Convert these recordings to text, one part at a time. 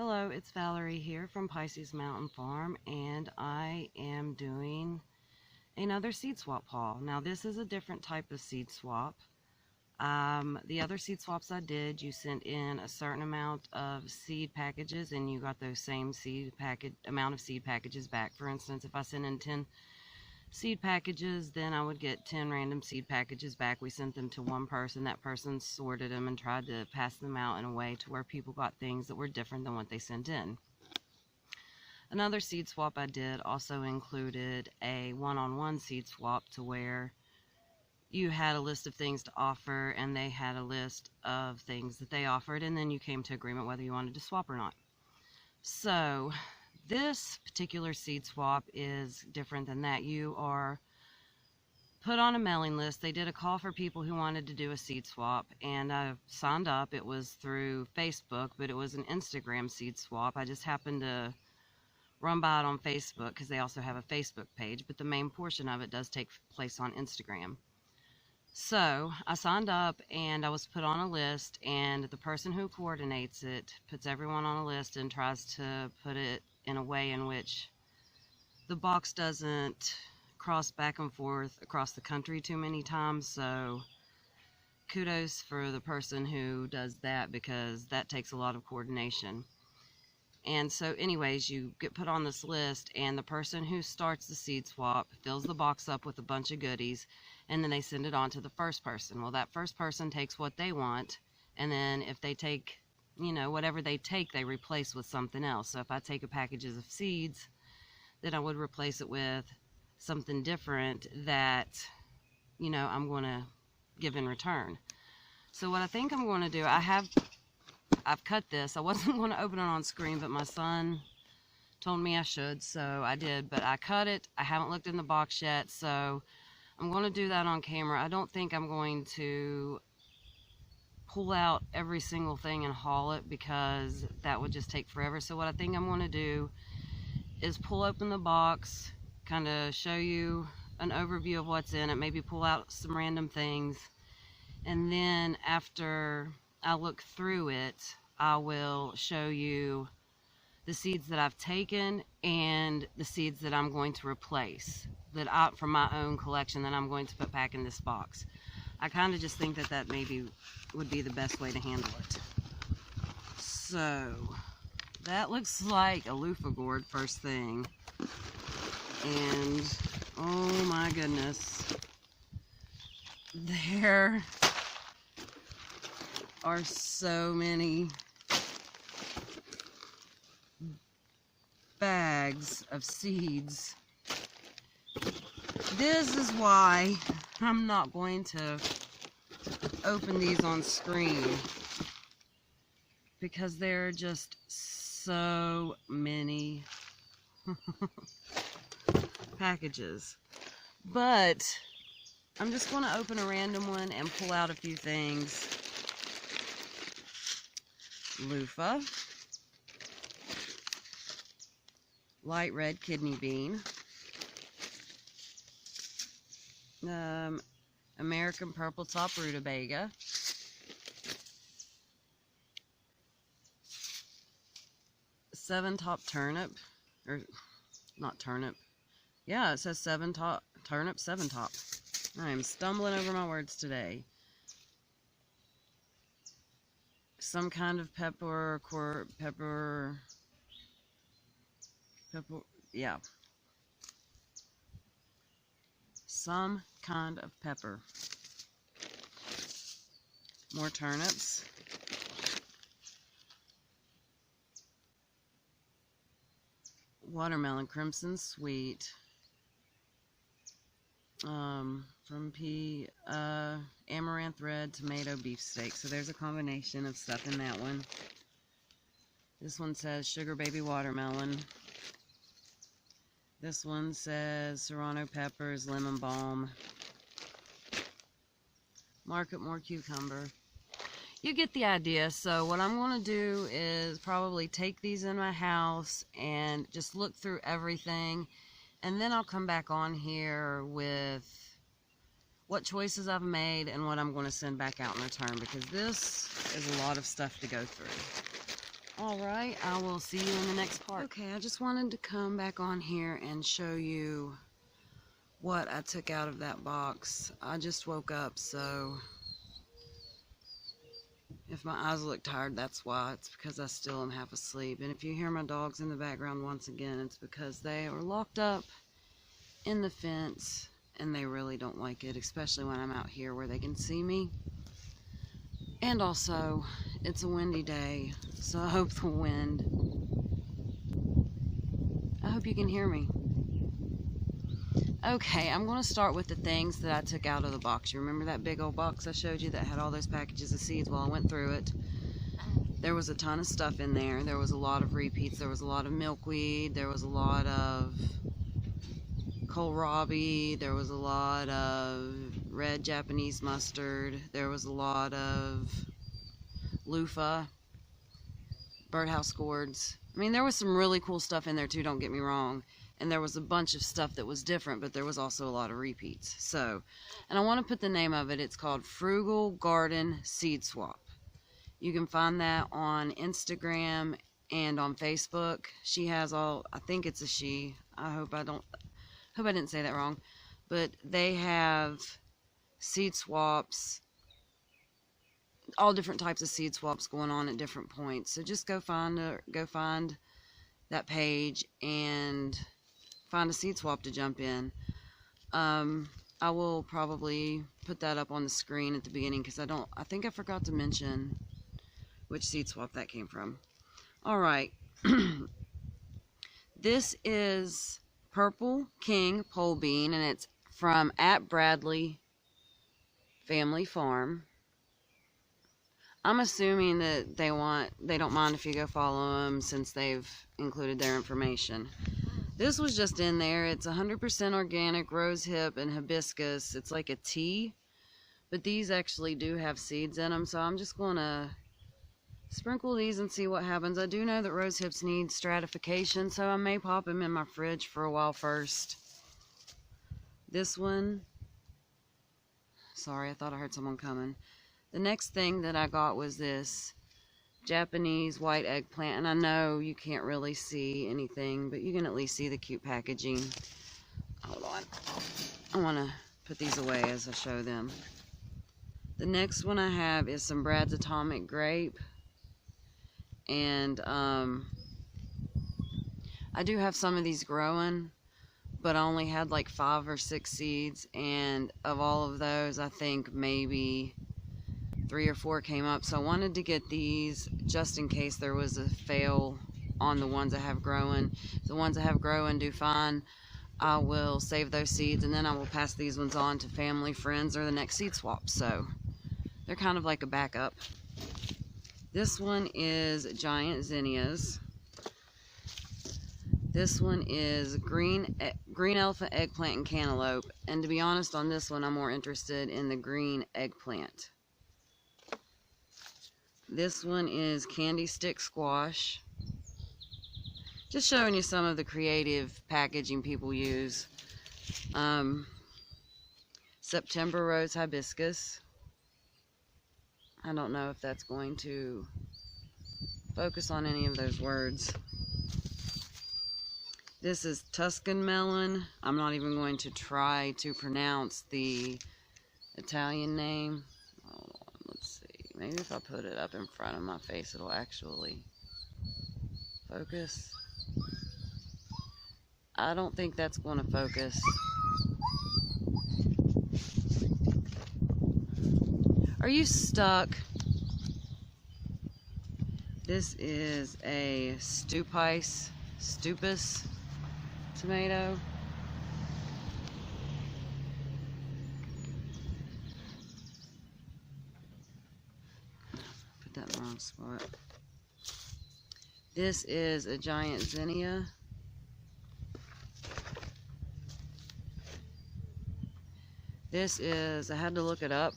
Hello, it's Valerie here from Pisces Mountain Farm, and I am doing another seed swap haul. Now, this is a different type of seed swap. The other seed swaps I did, you sent in a certain amount of seed packages, and you got those same amount of seed packages back. For instance, if I sent in 10 seed packages, then I would get 10 random seed packages back. We sent them to one person. That person sorted them and tried to pass them out in a way to where people got things that were different than what they sent in. Another seed swap I did also included a one-on-one seed swap, to where you had a list of things to offer and they had a list of things that they offered, and then you came to agreement whether you wanted to swap or not. So this particular seed swap is different than that. You are put on a mailing list. They did a call for people who wanted to do a seed swap, and I signed up. It was through Facebook, but it was an Instagram seed swap. I just happened to run by it on Facebook because they also have a Facebook page, but the main portion of it does take place on Instagram. So I signed up and I was put on a list, and the person who coordinates it puts everyone on a list and tries to put it in a way in which the box doesn't cross back and forth across the country too many times. So kudos for the person who does that, because that takes a lot of coordination. And so anyways, you get put on this list, and the person who starts the seed swap fills the box up with a bunch of goodies, and then they send it on to the first person. Well, that first person takes what they want, and then if they take, whatever they take, they replace with something else. So if I take a package of seeds, then I would replace it with something different that, I'm going to give in return. So what I think I'm going to do, I've cut this. I wasn't going to open it on screen, but my son told me I should, so I did. But I cut it. I haven't looked in the box yet, so I'm going to do that on camera. I don't think I'm going to pull out every single thing and haul it, because that would just take forever. So what I think I'm going to do is pull open the box, kind of show you an overview of what's in it, maybe pull out some random things, and then after I look through it, I will show you the seeds that I've taken and the seeds that I'm going to replace, from my own collection, that I'm going to put back in this box. I kind of just think that maybe would be the best way to handle it. So that looks like a loofah gourd first thing, and oh my goodness, there are so many bags of seeds. This is why I'm not going to open these on screen, because there are just so many packages. But I'm just going to open a random one and pull out a few things. Loofah, light red kidney bean, American purple top rutabaga, seven top turnip, or not turnip, yeah, it says seven top turnip, seven top. I am stumbling over my words today. Some kind of pepper, yeah. Some kind of pepper. More turnips. Watermelon crimson sweet. From amaranth red tomato beefsteak. So there's a combination of stuff in that one. This one says sugar baby watermelon. This one says serrano peppers, lemon balm. Market more cucumber. You get the idea. So what I'm going to do is probably take these in my house and just look through everything, and then I'll come back on here with what choices I've made and what I'm going to send back out in return, because this is a lot of stuff to go through. Alright, I will see you in the next part. Okay, I just wanted to come back on here and show you what I took out of that box. I just woke up, so if my eyes look tired, that's why. It's because I still am half asleep. And if you hear my dogs in the background once again, it's because they are locked up in the fence and they really don't like it, especially when I'm out here where they can see me. And also, it's a windy day, so I hope the wind, I hope you can hear me. Okay, I'm going to start with the things that I took out of the box. You remember that big old box I showed you that had all those packages of seeds? Well, I went through it. There was a ton of stuff in there. There was a lot of repeats. There was a lot of milkweed. There was a lot of kohlrabi. There was a lot of red Japanese mustard. There was a lot of loofah, birdhouse gourds. I mean, there was some really cool stuff in there too, don't get me wrong. And there was a bunch of stuff that was different, but there was also a lot of repeats. So, and I want to put the name of it. It's called Frugal Garden Seed Swap. You can find that on Instagram and on Facebook. She has all, I think it's a she. I hope I didn't say that wrong. But they have seed swaps, all different types of seed swaps going on at different points. So just go find that page and find a seed swap to jump in. I will probably put that up on the screen at the beginning because I think I forgot to mention which seed swap that came from. Alright. This is Purple King pole bean, and it's from @Bradley Family Farm. I'm assuming that they don't mind if you go follow them since they've included their information. This was just in there. It's 100% organic rose hip and hibiscus. It's like a tea, but these actually do have seeds in them, so I'm just going to sprinkle these and see what happens. I do know that rose hips need stratification, so I may pop them in my fridge for a while first. This one, sorry, I thought I heard someone coming. The next thing that I got was this Japanese white eggplant, and I know you can't really see anything, but you can at least see the cute packaging. Hold on. I want to put these away as I show them. The next one I have is some Brad's Atomic Grape, and I do have some of these growing, but I only had like 5 or 6 seeds, and of all of those, I think maybe 3 or 4 came up. So I wanted to get these just in case there was a fail on the ones I have growing. If the ones I have growing do fine, I will save those seeds, and then I will pass these ones on to family, friends, or the next seed swap. So they're kind of like a backup. This one is giant zinnias. This one is green elephant eggplant and cantaloupe. And to be honest, on this one, I'm more interested in the green eggplant. This one is candy stick squash. Just showing you some of the creative packaging people use. September rose hibiscus. I don't know if that's going to focus on any of those words. This is Tuscan melon. I'm not even going to try to pronounce the Italian name. Hold on, let's see. Maybe if I put it up in front of my face, it'll actually focus. I don't think that's going to focus. Are you stuck? This is a stupus tomato. Put that in the wrong spot. This is a giant zinnia. This is, I had to look it up.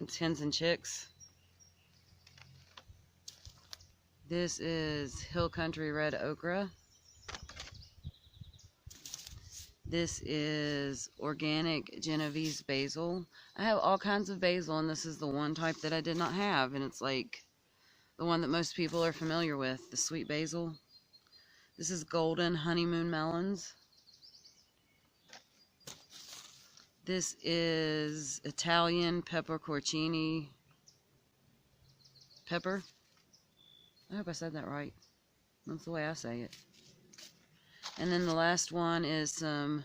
It's hens and chicks. This is Hill Country red okra. This is organic Genovese basil. I have all kinds of basil, and this is the one type that I did not have, and it's like the one that most people are familiar with, the sweet basil. This is golden honeymoon melons. This is Italian peppercorchini pepper. I hope I said that right. That's the way I say it. And then the last one is some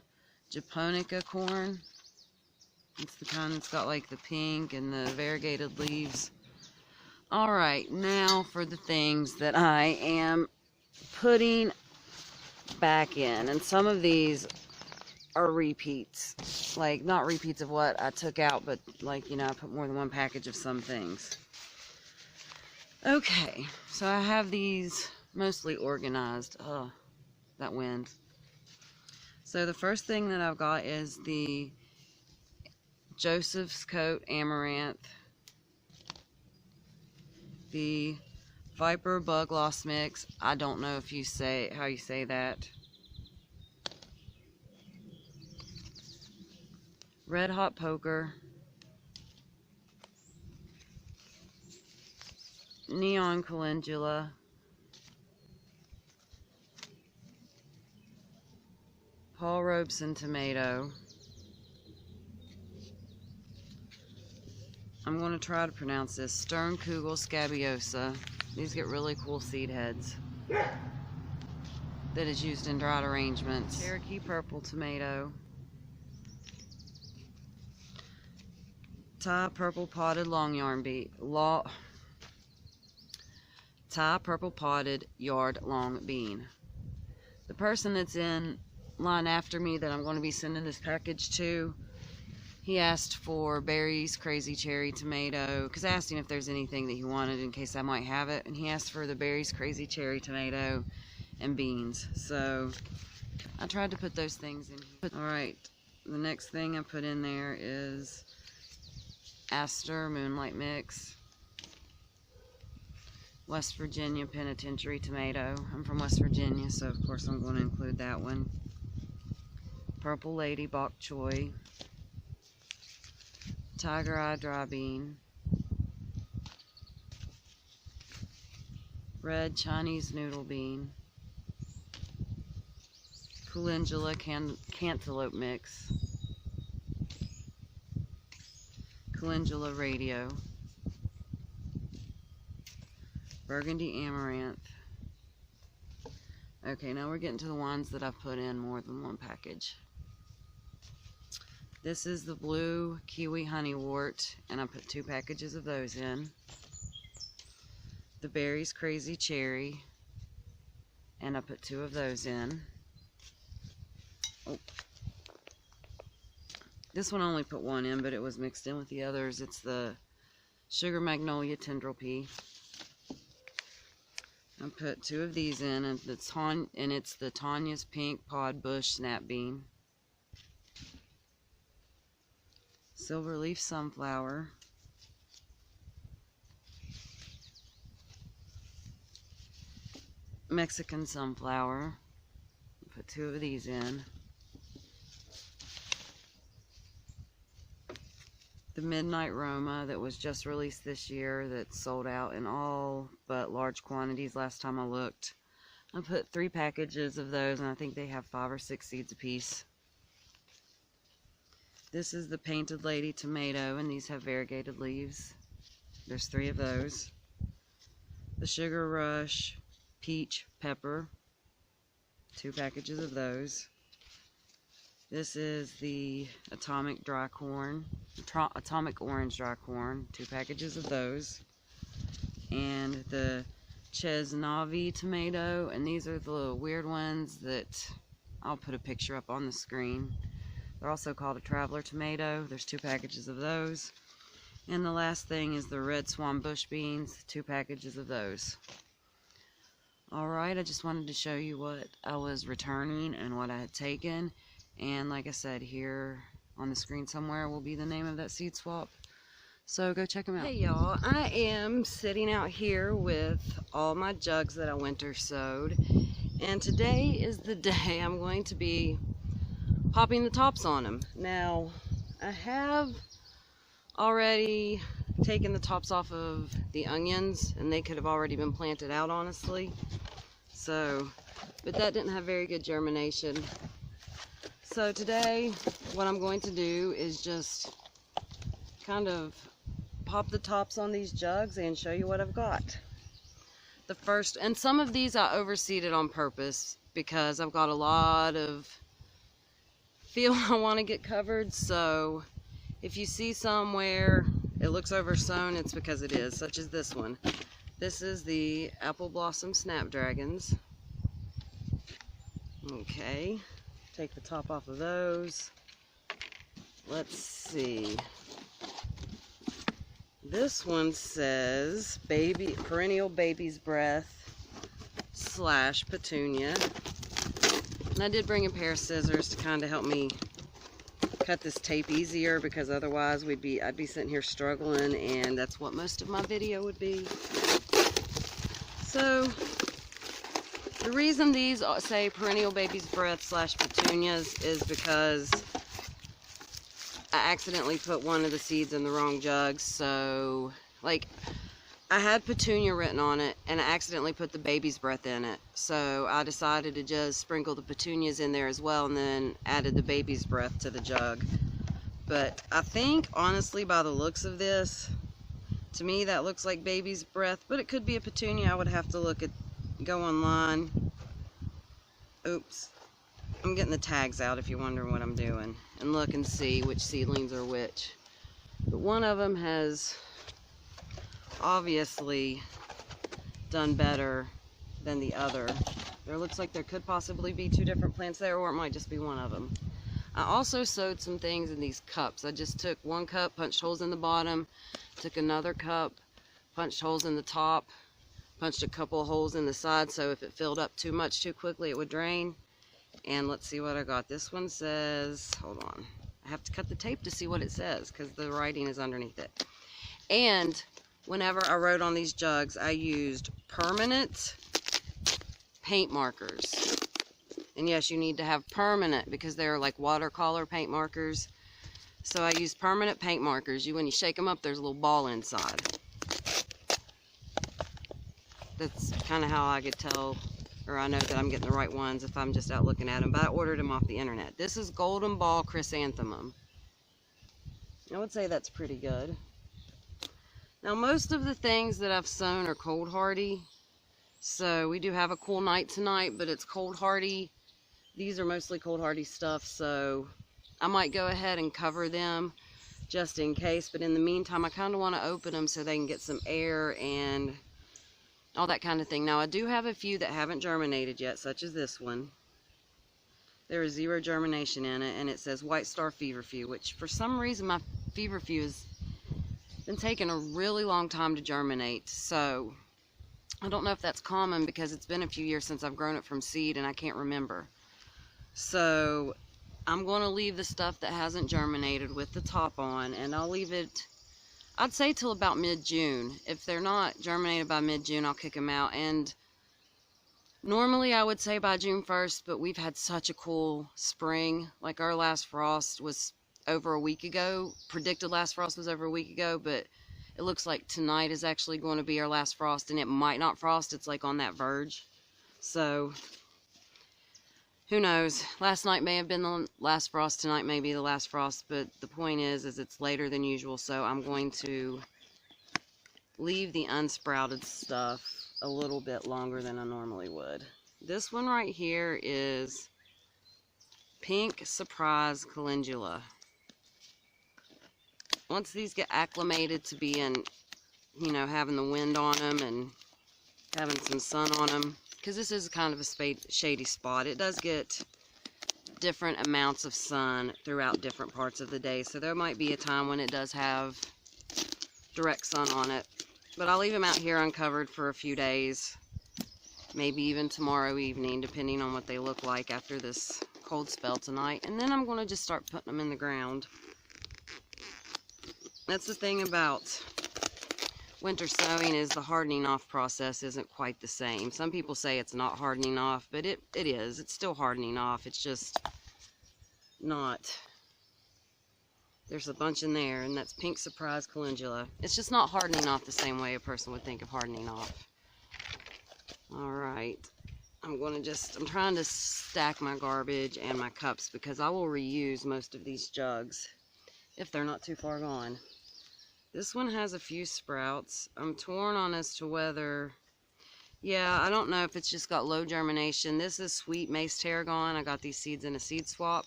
japonica corn. It's the kind that's got like the pink and the variegated leaves. Alright, now for the things that I am putting back in. And some of these are repeats. Like, not repeats of what I took out, but like, you know, I put more than one package of some things. Okay, so I have these mostly organized. Oh, that wind. So the first thing that I've got is the Joseph's Coat Amaranth, the Viper Bug Loss Mix. I don't know if you say how you say that. Red Hot Poker, Neon Calendula, Paul Robeson Tomato. I'm going to try to pronounce this. Sternkugel Scabiosa. These get really cool seed heads. That is used in dried arrangements. Cherokee Purple Tomato. Thai Purple Potted Long Yarn Bean. Thai Purple Potted Yard Long Bean. The person that's in line after me that I'm going to be sending this package to, he asked for Berry's Crazy Cherry Tomato, because I asked him if there's anything that he wanted in case I might have it, and he asked for the Berry's Crazy Cherry Tomato and beans. So I tried to put those things in here. Alright, the next thing I put in there is Astor Moonlight Mix, West Virginia Penitentiary Tomato. I'm from West Virginia, so of course I'm going to include that one. Purple Lady Bok Choy, Tiger Eye Dry Bean, Red Chinese Noodle Bean, Calendula Cantaloupe Mix, Calendula Radio, Burgundy Amaranth. Okay, now we're getting to the ones that I've put in more than one package. This is the blue kiwi honeywort, and I put 2 packages of those in. The Berry's Crazy Cherry, and I put 2 of those in. Oh. This one only put 1 in, but it was mixed in with the others. It's the Sugar Magnolia Tendril Pea. I put 2 of these in, and it's the Tanya's Pink Pod Bush Snap Bean. Silverleaf Sunflower. Mexican Sunflower. Put 2 of these in. The Midnight Roma that was just released this year, that sold out in all but large quantities last time I looked. I put 3 packages of those, and I think they have 5 or 6 seeds apiece. This is the Painted Lady Tomato, and these have variegated leaves. There's 3 of those. The Sugar Rush Peach Pepper, 2 packages of those. This is the Atomic Orange Dry Corn, 2 packages of those. And the Chesnavi Tomato, and these are the weird ones that I'll put a picture up on the screen. They're also called a Traveler Tomato. There's 2 packages of those. And the last thing is the Red Swan Bush Beans, 2 packages of those. Alright, I just wanted to show you what I was returning and what I had taken. And like I said, here on the screen somewhere will be the name of that seed swap. So go check them out. Hey y'all, I am sitting out here with all my jugs that I winter sowed. And today is the day I'm going to be popping the tops on them. Now, I have already taken the tops off of the onions, and they could have already been planted out, honestly. So, but that didn't have very good germination. So today, what I'm going to do is just kind of pop the tops on these jugs and show you what I've got. The first, and some of these I overseeded on purpose because I've got a lot of field I want to get covered. So if you see somewhere it looks oversown, it's because it is, such as this one. This is the Apple Blossom Snapdragons. Okay, take the top off of those. Let's see. This one says perennial baby's breath / petunia. And I did bring a pair of scissors to kind of help me cut this tape easier, because otherwise I'd be sitting here struggling, and that's what most of my video would be. So the reason these say perennial baby's breath / petunias is because I accidentally put one of the seeds in the wrong jug. So, like, I had petunia written on it, and I accidentally put the baby's breath in it. So I decided to just sprinkle the petunias in there as well, and then added the baby's breath to the jug. But I think, honestly, by the looks of this, to me that looks like baby's breath, but it could be a petunia. I would have to go online. Oops. I'm getting the tags out if you're wondering what I'm doing, and look and see which seedlings are which. But one of them has obviously done better than the other. There looks like there could possibly be 2 different plants there, or it might just be one of them. I also sowed some things in these cups. I just took 1 cup, punched holes in the bottom, took another cup, punched holes in the top, punched a couple of holes in the side, so if it filled up too much too quickly it would drain. And let's see what I got. This one says, hold on, I have to cut the tape to see what it says because the writing is underneath it. And whenever I wrote on these jugs, I used permanent paint markers. And yes, you need to have permanent because they're like watercolor paint markers. So I used permanent paint markers. When you shake them up, there's a little ball inside. That's kind of how I could tell, or I know that I'm getting the right ones if I'm just out looking at them. But I ordered them off the internet. This is Golden Ball Chrysanthemum. I would say that's pretty good. Now, most of the things that I've sown are cold hardy. So we do have a cool night tonight, but it's cold hardy. These are mostly cold hardy stuff, so I might go ahead and cover them just in case. But in the meantime, I kind of want to open them so they can get some air and all that kind of thing. Now, I do have a few that haven't germinated yet, such as this one. There is 0 germination in it, and it says White Star Feverfew, which for some reason my feverfew has been taking a really long time to germinate. So I don't know if that's common because it's been a few years since I've grown it from seed and I can't remember. So I'm going to leave the stuff that hasn't germinated with the top on, and I'll leave it, I'd say, till about mid-June. If they're not germinated by mid-June, I'll kick them out. And normally I would say by June 1st, but we've had such a cool spring. Like, our last frost was over a week ago. Predicted last frost was over a week ago, but it looks like tonight is actually going to be our last frost, and it might not frost. It's like on that verge. So who knows? Last night may have been the last frost. Tonight may be the last frost, but the point is it's later than usual, so I'm going to leave the unsprouted stuff a little bit longer than I normally would. This one right here is Pink Surprise Calendula. Once these get acclimated to being, having the wind on them and having some sun on them, because this is kind of a shady spot, it does get different amounts of sun throughout different parts of the day. So there might be a time when it does have direct sun on it. But I'll leave them out here uncovered for a few days, maybe even tomorrow evening, depending on what they look like after this cold spell tonight. And then I'm going to just start putting them in the ground. That's the thing about winter sowing, is the hardening off process isn't quite the same. Some people say it's not hardening off, but it is. It's still hardening off. It's just not There's a bunch in there, and that's pink surprise calendula. It's just not hardening off the same way a person would think of hardening off. All right. I'm trying to stack my garbage and my cups because I will reuse most of these jugs if they're not too far gone. This one has a few sprouts. I'm torn on as to whether, yeah, I don't know if it's just got low germination. This is sweet mace tarragon. I got these seeds in a seed swap.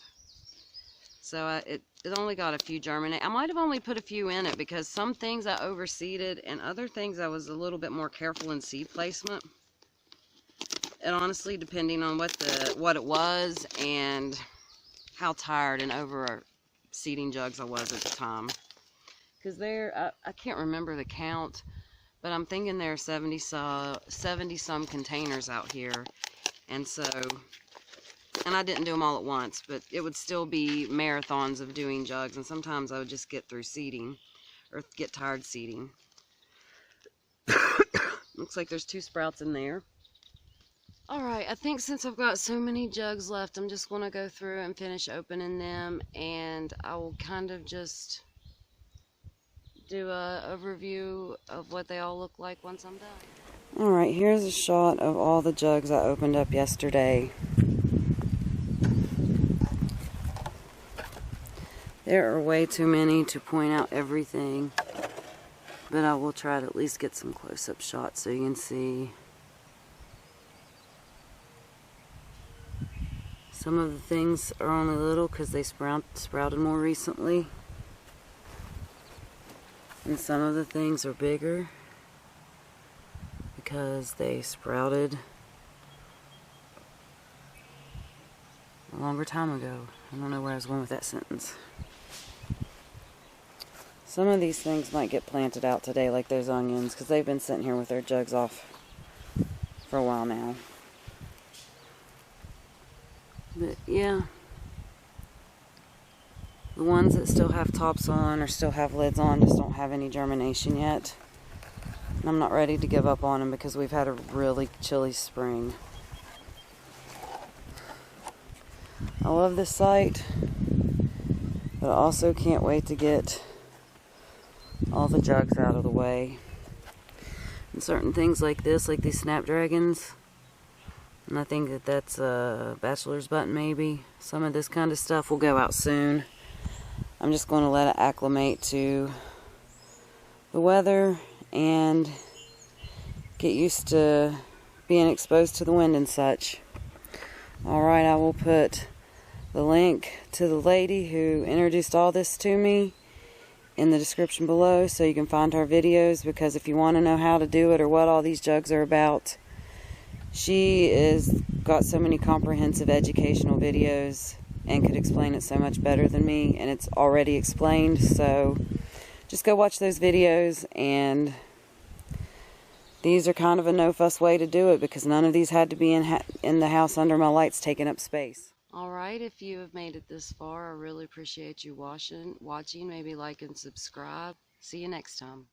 So it only got a few germinate. I might have only put a few in it because some things I overseeded and other things I was a little bit more careful in seed placement. And honestly, depending on what it was and how tired and over seeding jugs I was at the time. Because I can't remember the count, but I'm thinking there are 70 some containers out here. And so, and I didn't do them all at once, but it would still be marathons of doing jugs. And sometimes I would just get through seeding or get tired seeding. Looks like there's 2 sprouts in there. Alright, I think since I've got so many jugs left, I'm just going to go through and finish opening them, and I will kind of just do a overview of what they all look like once I'm done. Alright, here's a shot of all the jugs I opened up yesterday. There are way too many to point out everything, but I will try to at least get some close-up shots so you can see. Some of the things are only little because they sprouted more recently. And some of the things are bigger because they sprouted a longer time ago. I don't know where I was going with that sentence. Some of these things might get planted out today, like those onions, because they've been sitting here with their jugs off for a while now. But yeah, the ones that still have tops on or still have lids on just don't have any germination yet. And I'm not ready to give up on them because we've had a really chilly spring. I love this site, but I also can't wait to get all the jugs out of the way. And certain things like this, like these snapdragons, and I think that that's a bachelor's button maybe. Some of this kind of stuff will go out soon. I'm just going to let it acclimate to the weather and get used to being exposed to the wind and such. Alright, I will put the link to the lady who introduced all this to me in the description below so you can find her videos, because if you want to know how to do it or what all these jugs are about, she is got so many comprehensive educational videos and could explain it so much better than me, and it's already explained, so just go watch those videos. And these are kind of a no-fuss way to do it because none of these had to be in the house under my lights taking up space. Alright, if you have made it this far, I really appreciate you watching. Maybe like and subscribe. See you next time.